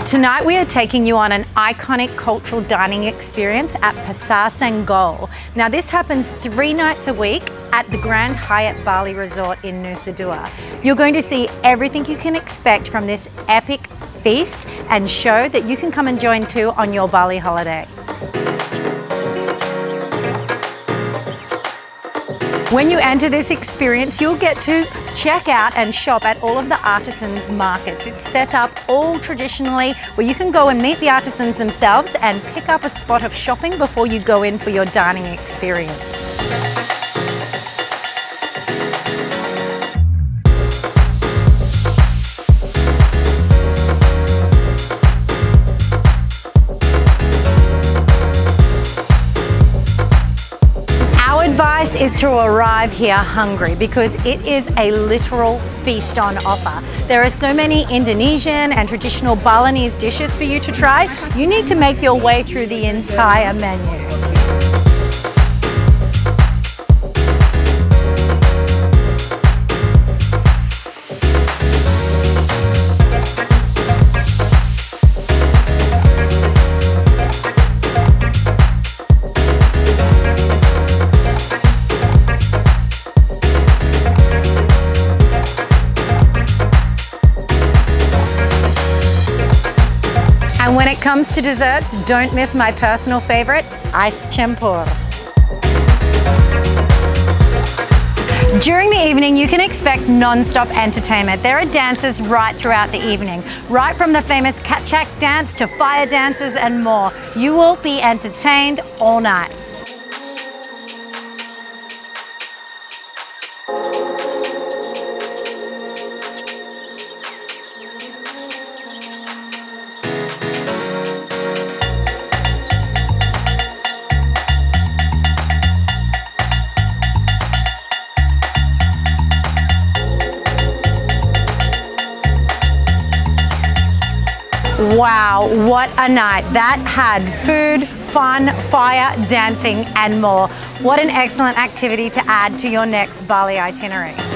Tonight we are taking you on an iconic cultural dining experience at Pasar Senggol. Now this happens 3 nights a week at the Grand Hyatt Bali Resort in Nusa Dua. You're going to see everything you can expect from this epic feast and show that you can come and join too on your Bali holiday. When you enter this experience, you'll get to check out and shop at all of the artisans' markets. It's set up all traditionally where you can go and meet the artisans themselves and pick up a spot of shopping before you go in for your dining experience. Advice is to arrive here hungry because it is a literal feast on offer. There are so many Indonesian and traditional Balinese dishes for you to try. You need to make your way through the entire menu. And when it comes to desserts, don't miss my personal favorite, ice campur. During the evening, you can expect non-stop entertainment. There are dances right throughout the evening, right from the famous Kachak dance to fire dances and more. You will be entertained all night. Wow, what a night. That had food, fun, fire, dancing and more. What an excellent activity to add to your next Bali itinerary.